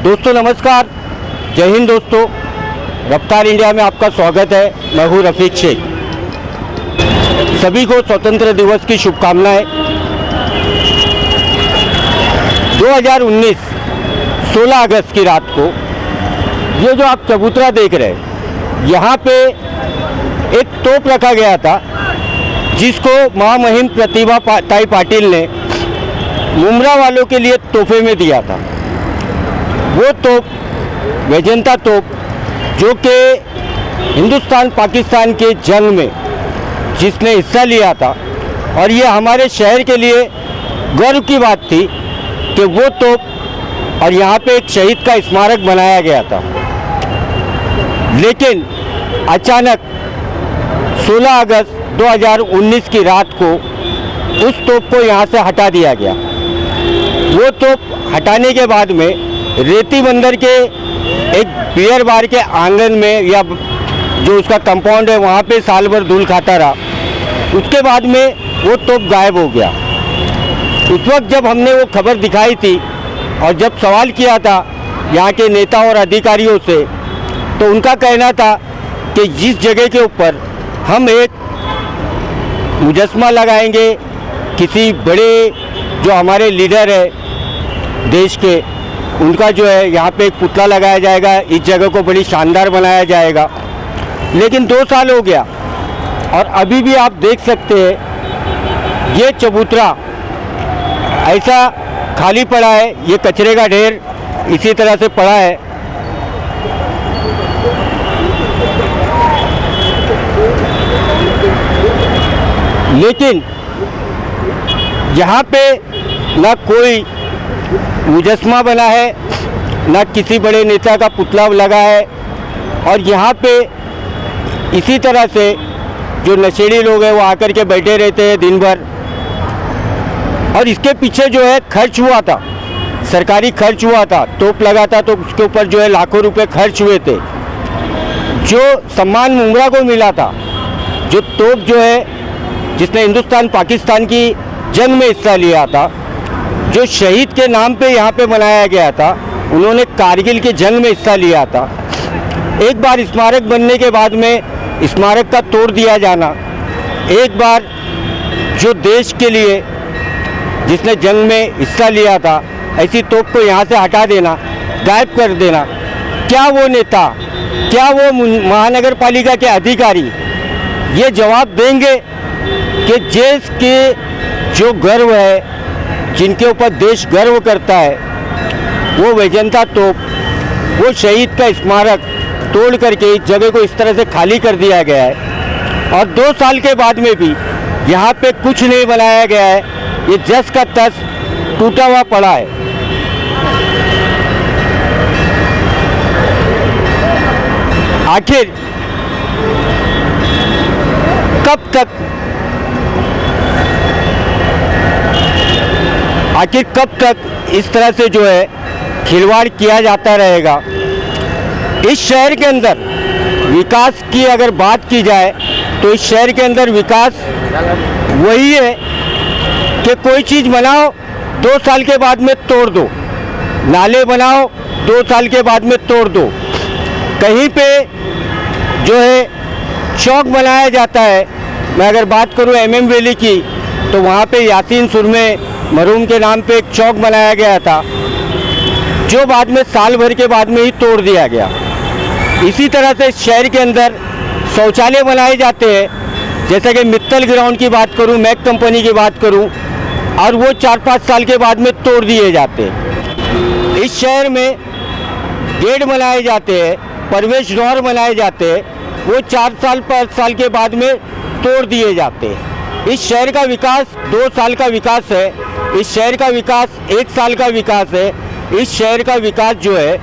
दोस्तों नमस्कार, जय हिंद दोस्तों। रफ्तार इंडिया में आपका स्वागत है। मैं हूँ रफीक शेख। सभी को स्वतंत्र दिवस की शुभकामनाएं। 2019 16 अगस्त की रात को ये जो आप चबूतरा देख रहे हैं, यहाँ पे एक तोप रखा गया था जिसको महामहिम प्रतिभा ताई पाटिल ने मुमरा वालों के लिए तोहफे में दिया था। वो तोप वेजेंता तोप जो कि हिंदुस्तान पाकिस्तान के जंग में जिसने हिस्सा लिया था, और ये हमारे शहर के लिए गर्व की बात थी कि वो तोप और यहाँ पे एक शहीद का स्मारक बनाया गया था। लेकिन अचानक 16 अगस्त 2019 की रात को उस तोप को यहाँ से हटा दिया गया। वो तोप हटाने के बाद में रेती बंदर के एक बियर बार के आंगन में या जो उसका कंपाउंड है वहाँ पे साल भर धूल खाता रहा। उसके बाद में वो तोप गायब हो गया। उस वक्त जब हमने वो खबर दिखाई थी और जब सवाल किया था यहाँ के नेता और अधिकारियों से, तो उनका कहना था कि जिस जगह के ऊपर हम एक मुजस्मा लगाएंगे, किसी बड़े जो हमारे लीडर है देश के, उनका जो है यहाँ पे एक पुतला लगाया जाएगा, इस जगह को बड़ी शानदार बनाया जाएगा। लेकिन 2 साल हो गया और अभी भी आप देख सकते हैं ये चबूतरा ऐसा खाली पड़ा है। ये कचरे का ढेर इसी तरह से पड़ा है। लेकिन यहाँ पे ना कोई मुजस्मा बना है, ना किसी बड़े नेता का पुतला लगा है। और यहाँ पे इसी तरह से जो नशेड़ी लोग हैं वो आकर के बैठे रहते हैं दिन भर। और इसके पीछे जो है खर्च हुआ था, सरकारी खर्च हुआ था, तोप लगा था तो उसके ऊपर जो है लाखों रुपए खर्च हुए थे। जो सम्मान मुमरा को मिला था, जो तोप जो है जिसने हिंदुस्तान पाकिस्तान की जंग में हिस्सा लिया था, जो शहीद के नाम पे यहाँ पे बनाया गया था, उन्होंने कारगिल की जंग में हिस्सा लिया था। एक बार स्मारक बनने के बाद में स्मारक का तोड़ दिया जाना, एक बार जो देश के लिए जिसने जंग में हिस्सा लिया था ऐसी तोप को यहाँ से हटा देना, गायब कर देना, क्या वो नेता, क्या वो महानगर पालिका के अधिकारी ये जवाब देंगे कि देश के जो गर्व है, जिनके ऊपर देश गर्व करता है, वो वेजेंता तोप, वो शहीद का स्मारक तोड़ करके इस जगह को इस तरह से खाली कर दिया गया है। और 2 साल के बाद में भी यहाँ पे कुछ नहीं बनाया गया है। ये जस का तस टूटा हुआ पड़ा है। आखिर कब तक इस तरह से जो है खिलवाड़ किया जाता रहेगा। इस शहर के अंदर विकास की अगर बात की जाए तो इस शहर के अंदर विकास वही है कि कोई चीज़ बनाओ 2 साल के बाद में तोड़ दो, नाले बनाओ 2 साल के बाद में तोड़ दो। कहीं पे जो है चौक बनाया जाता है, मैं अगर बात करूं MM वैली की, तो वहाँ पे यासीन सुरमे मरहूम के नाम पे एक चौक बनाया गया था, जो बाद में साल भर के बाद में ही तोड़ दिया गया। इसी तरह से शहर के अंदर शौचालय बनाए जाते हैं, जैसे कि मित्तल ग्राउंड की बात करूं, मैक कंपनी की बात करूं, और वो 4-5 साल के बाद में तोड़ दिए जाते हैं। इस शहर में गेट बनाए जाते हैं, प्रवेश द्वार बनाए जाते हैं, वो 4-5 साल के बाद में तोड़ दिए जाते हैं। इस शहर का विकास 2 साल का विकास है, इस शहर का विकास 1 साल का विकास है, इस शहर का विकास जो है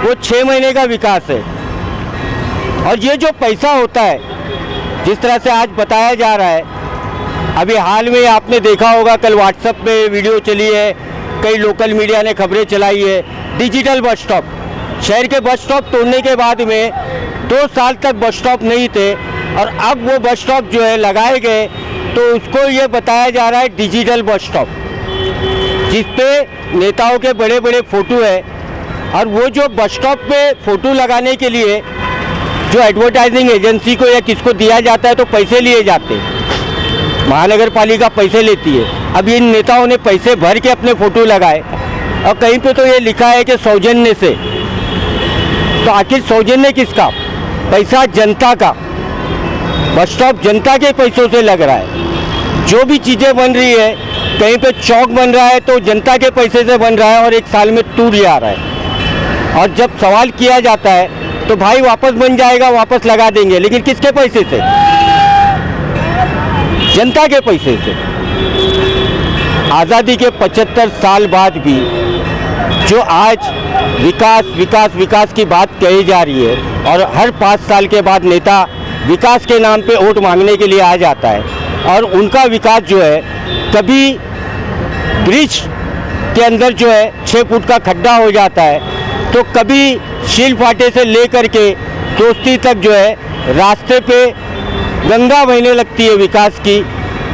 वो 6 महीने का विकास है। और ये जो पैसा होता है, जिस तरह से आज बताया जा रहा है, अभी हाल में आपने देखा होगा, कल व्हाट्सएप पे वीडियो चली है, कई लोकल मीडिया ने खबरें चलाई है, डिजिटल बस स्टॉप। शहर के बस स्टॉप तोड़ने के बाद में 2 साल तक बस स्टॉप नहीं थे, और अब वो बस स्टॉप जो है लगाए गए, तो उसको ये बताया जा रहा है डिजिटल बस स्टॉप, जिस पे नेताओं के बड़े बड़े फ़ोटो है, और वो जो बस स्टॉप पे फ़ोटो लगाने के लिए जो एडवर्टाइजिंग एजेंसी को या किसको दिया जाता है तो पैसे लिए जाते हैं, महानगर पालिका पैसे लेती है। अब इन नेताओं ने पैसे भर के अपने फ़ोटो लगाए और कहीं पे तो ये लिखा है कि सौजन्य से। तो आखिर सौजन्य किसका? पैसा जनता का, बस स्टॉप जनता के पैसों से लग रहा है। जो भी चीज़ें बन रही है, कहीं पे चौक बन रहा है तो जनता के पैसे से बन रहा है और 1 साल में टूट जा रहा है। और जब सवाल किया जाता है तो भाई वापस बन जाएगा, वापस लगा देंगे, लेकिन किसके पैसे से? जनता के पैसे से। आज़ादी के 75 साल बाद भी जो आज विकास विकास विकास की बात कही जा रही है और हर 5 साल के बाद नेता विकास के नाम पे वोट मांगने के लिए आ जाता है और उनका विकास जो है कभी ब्रिज के अंदर जो है 6 फुट का खड्डा हो जाता है, तो कभी शील फाटे से लेकर के दोस्ती तक जो है रास्ते पे गंगा बहने लगती है विकास की।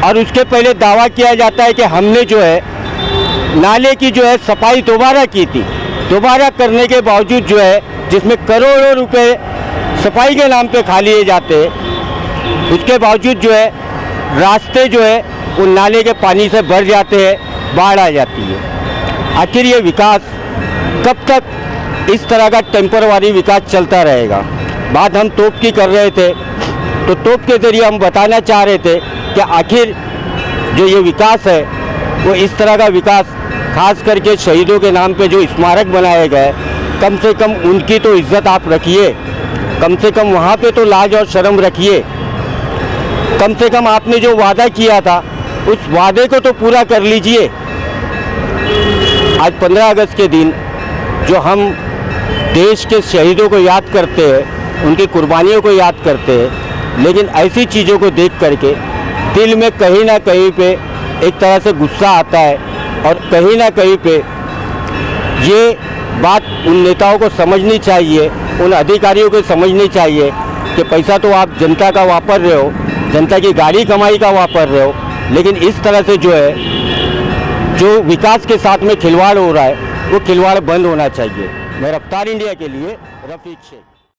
और उसके पहले दावा किया जाता है कि हमने जो है नाले की जो है सफाई दोबारा की थी। दोबारा करने के बावजूद जो है जिसमें करोड़ों रुपए सफाई के नाम पे खा लिए जाते हैं, उसके बावजूद जो है रास्ते जो है उन नाले के पानी से भर जाते हैं, बाढ़ आ जाती है। आखिर ये विकास कब तक इस तरह का टेम्परवारी विकास चलता रहेगा? बात हम तोप की कर रहे थे, तो तोप के ज़रिए हम बताना चाह रहे थे कि आखिर जो ये विकास है वो इस तरह का विकास, खास करके शहीदों के नाम पे जो स्मारक बनाए गए, कम से कम उनकी तो इज्जत आप रखिए, कम से कम वहाँ पे तो लाज और शर्म रखिए। कम से कम आपने जो वादा किया था उस वादे को तो पूरा कर लीजिए। आज 15 अगस्त के दिन जो हम देश के शहीदों को याद करते हैं, उनकी कुर्बानियों को याद करते हैं, लेकिन ऐसी चीज़ों को देख करके दिल में कहीं ना कहीं पे एक तरह से गुस्सा आता है और कहीं ना कहीं पे ये बात उन नेताओं को समझनी चाहिए, उन अधिकारियों को समझनी चाहिए कि पैसा तो आप जनता का वापर रहे हो, जनता की गाड़ी कमाई का वापर रहे हो, लेकिन इस तरह से जो है जो विकास के साथ में खिलवाड़ हो रहा है वो खिलवाड़ बंद होना चाहिए। मैं रफ्तार इंडिया के लिए रफीक शेख।